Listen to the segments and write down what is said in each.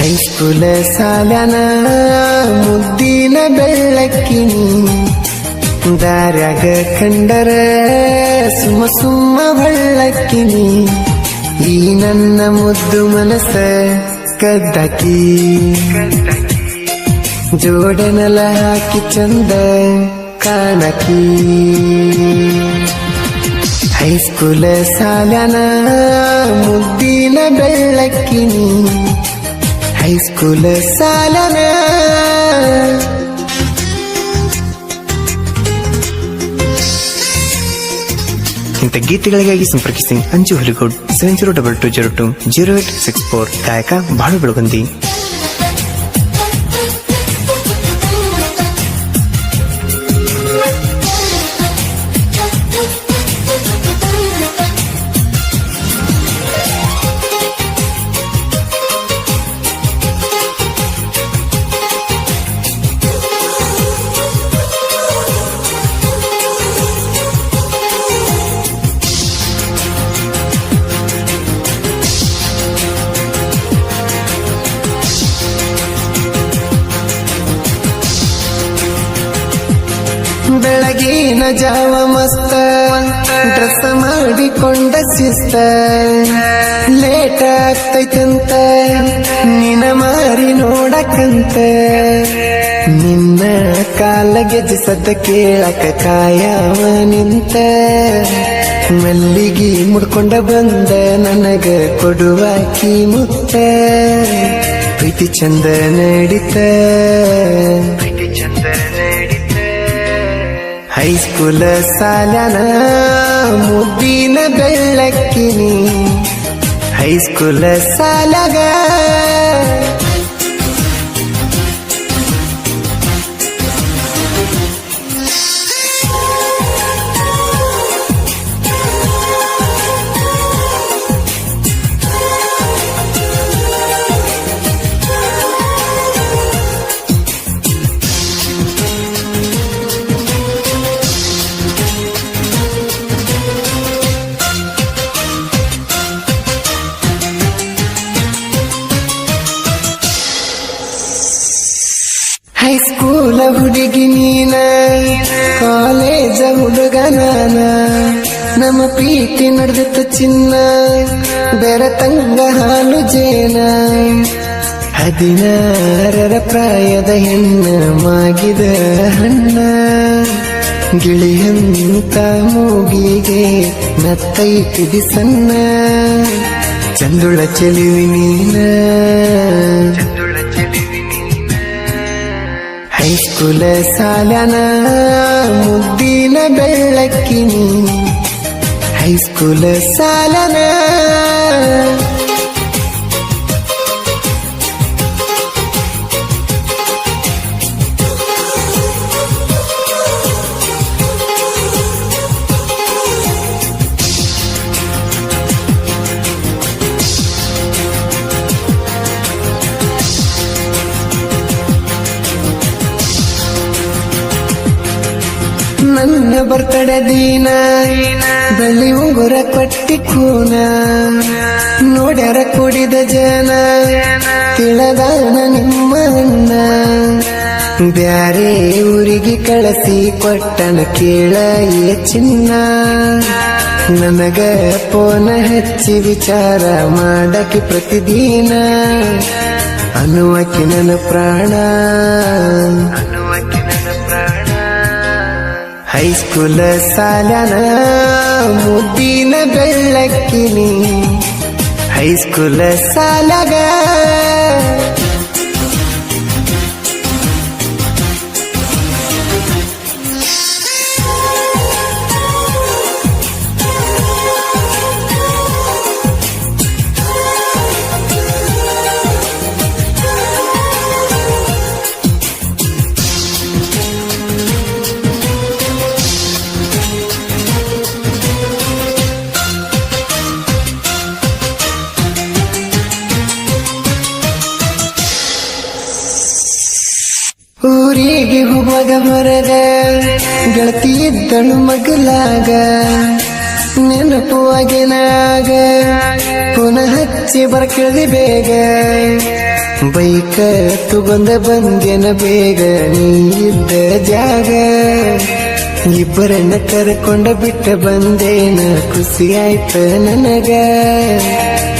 ಹೈಸ್ಕೂಲ ಸಾಲ್ಯಾನ ಮುದ್ದಿನ ಬೆಳ್ಳಕ್ಕಿನಿ ದಾರ್ಯಾಗ ಕಂಡರ ಸುಮ್ಮ ಸುಮ್ಮ ಬಳ್ಳಕ್ಕಿನಿ ಈ ನನ್ನ ಮುದ್ದು ಮನಸ ಕದ್ದಾಕಿ ಜೋಡನಲ ಹಾಕಿ ಚಂದ ಕಾಣಕಿ ಹೈಸ್ಕೂಲ ಸಾಲ್ಯಾನ ಮುದ್ದಿನ ಬೆಳ್ಳಕ್ಕಿನಿ ಹೈಸ್ಕೂಲ ಸಾಲ್ಯಾನ ಇಂಥ ಗೀತೆಗಳಿಗಾಗಿ ಸಂಪರ್ಕಿಸಿ ಅಂಜು ಹುಲಿಗೋಡ್ 7022020864 ಗಾಯಕ ಬಾಳು ಬೆಳಗುಂದಿ. ಬೆಳಗಿನ ಜಾವ ಮಸ್ತ ಡ್ರೆಸ್ ಮಾಡಿಕೊಂಡ ಶಿಸ್ತ ಲೇಟ್ ಆಗ್ತೈತಂತ ನಿನ ಮಾರಿ ನೋಡಕಂತ ನಿನ್ನ ಕಾಲ ಗೆಜ್ಜಿಸದ ಕೇಳಕ ಕಾಯವ ನಿಂತ ಮಲ್ಲಿಗಿ ಮುಡ್ಕೊಂಡ ಬಂದ ನನಗ ಕೊಡುವಾಕಿ ಮುತ್ತ ಪ್ರೀತಿ ಚಂದ ನಡಿತ ಹೈಸ್ಕೂಲ ಸಾಲ್ಯಾನ ಮುದ್ದಿನ ಬೆಳ್ಳಕ್ಕಿನಿ ಹೈಸ್ಕೂಲ ಸಾಲ್ಯಾಗ ಹೈಸ್ಕೂಲ ಹುಡುಗಿ ನೀನ ಕಾಲೇಜ ಹುಡುಗ ನಾನ ನಮ್ಮ ಪ್ರೀತಿ ನಡೆದಿತ್ತು ಚಿನ್ನ ಬೆರತಂಗ ಹಾಲು ಜೇನ 16 ಪ್ರಾಯದ ಹೆಣ್ಣ ಮಾಗಿದ ಹಣ್ಣ ಗಿಳಿಯಂತ ಮೂಗಿಗೆ ನತ್ತೈತಿದಿ ಸಣ್ಣ ಚಂದುಳ ಚೆಲುವಿ ನೀನ ಹೈಸ್ಕೂಲ ಸಾಲ್ಯಾನ ಮುದ್ದಿನ ಬೆಳ್ಳಕ್ಕಿನಿ ಹೈಸ್ಕೂಲ ಸಾಲ್ಯಾನ ನನ್ನ ಬರ್ತಡೆ ದಿನ ಬೆಳ್ಳಿ ಉಂಗುರ ಕೊಟ್ಟಿ ಕೂನ ನೋಡ್ಯಾರ ಕುಡಿದ ಜನ ತಿಳದಾನ ನಿಮ್ಮ ಅಣ್ಣ ಬ್ಯಾರೆ ಊರಿಗೆ ಕಳಿಸಿ ಕೊಟ್ಟನ ಕೇಳ ಚಿನ್ನ ನನಗ ಫೋನ ಹಚ್ಚಿ ವಿಚಾರ ಮಾಡಕ್ಕೆ ಪ್ರತಿದಿನ ಅನ್ನುವಕ್ಕೆ ನನ್ನ ಪ್ರಾಣ ಹೈಸ್ಕೂಲ ಸಾಲ್ಯಾನ ಮುದ್ದಿನ ಬೆಳ್ಳಕ್ಕಿನಿ ಹೈಸ್ಕೂಲ ಸಾಲ್ಯಾಗ ಊರಿಗೆ ಹೋಗುವಾಗ ಹೊರಗ ಗೆಳತಿ ಇದ್ದಳು ಮಗಲಾಗ ನೆನಪುವಾಗೆನಾಗ ಪುನಃ ಹಚ್ಚಿ ಬರ್ಕಳಿ ಬೇಗ ಬೈಕ ತಗೊಂಡ ಬಂದೇನ ಬೇಗ ನೀ ಇದ್ದ ಜಾಗ ಇಬ್ಬರನ್ನ ಕರ್ಕೊಂಡ ಬಿಟ್ಟ ಬಂದೇನ ಖುಷಿ ಆಯ್ತ ನನಗ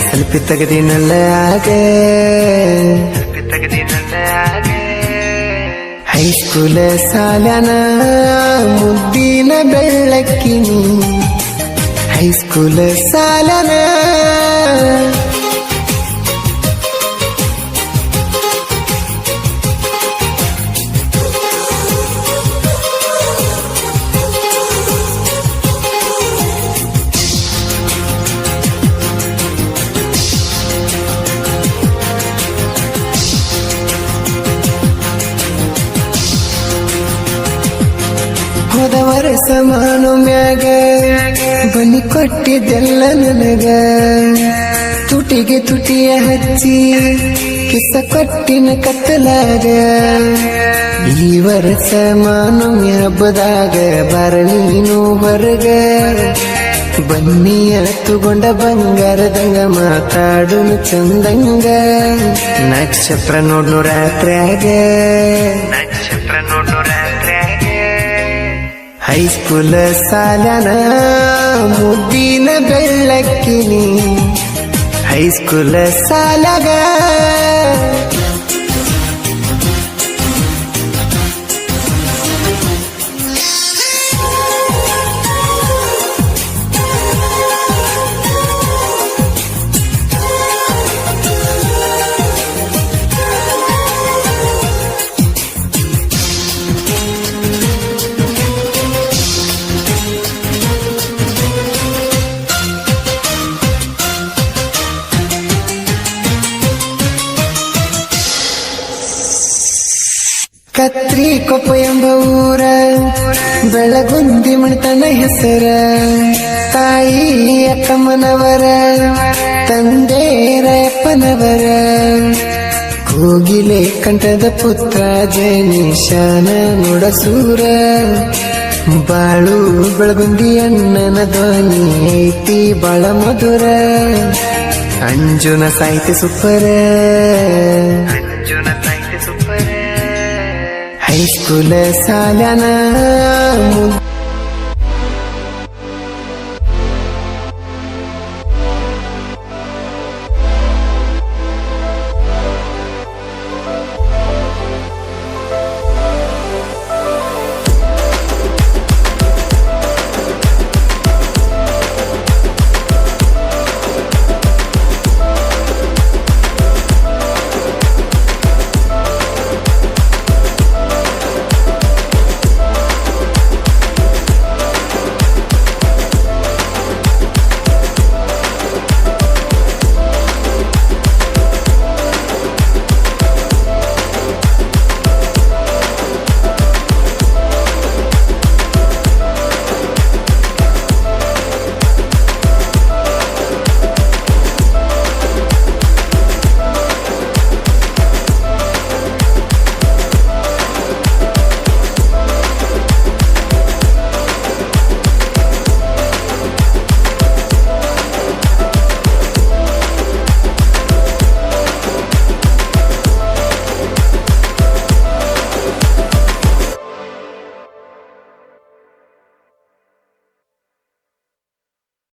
ಸೆಲ್ಫಿ ತೆಗದಿನಲ್ಲ ಆಗ ಹೈಸ್ಕೂಲ ಸಾಲನ ಮುದ್ದಿನ ಬೆಳ್ಳಕ್ಕಿನಿ ಹೈಸ್ಕೂಲ ಸಾಲನ ಹೋದ ವರ್ಷ ಮಾನು ಮ್ಯಾಗ ಬನ್ನಿ ಕೊಟ್ಟಿದ್ದೆಲ್ಲ ನನಗ ತುಟಿಗೆ ತುಟಿಯ ಹಚ್ಚಿ ಕಿಸ ಕೊಟ್ಟಿನ ಕತ್ತಲಾಗ ಈ ವರ್ಷ ಮಾನು ಹಬ್ಬದಾಗ ಬರ ನೀನು ಹೊರಗ ಬನ್ನಿಯ ತಗೊಂಡ ಬಂಗಾರದಂಗ ಮಾತಾಡುನು ಚಂದಂಗ ನಕ್ಷತ್ರ ನೋಡ್ನು ರಾತ್ರ್ಯಾಗ ಹೈಸ್ಕೂಲ ಸಾಲನ ಮುದ್ದಿನ ಬೆಳ್ಳಕ್ಕಿನಿ ಹೈಸ್ಕೂಲ ಸಾಲಗ ಕತ್ರಿ ಕೊಪ್ಪ ಎಂಬ ಊರ ಬೆಳಗುಂದಿ ಮಣಿತನ ಹೆಸರ ತಾಯಿ ಅಕ್ಕಮ್ಮನವರ ತಂದೆ ರಾಯಪ್ಪನವರ ಕೋಗಿಲೆ ಕಂಠದ ಪುತ್ರ ಜನಿಶಾನ ನುಡಸೂರ ಬಾಳು ಬೆಳಗುಂದಿ ಅಣ್ಣನ ಧ್ವನಿ ಐತಿ ಬಾಳ ಮಧುರ ಅಂಜುನ ಸಾಹಿತ್ಯ ಸೂಪರ ಹೈಸ್ಕೂಲ ಸಾಲನ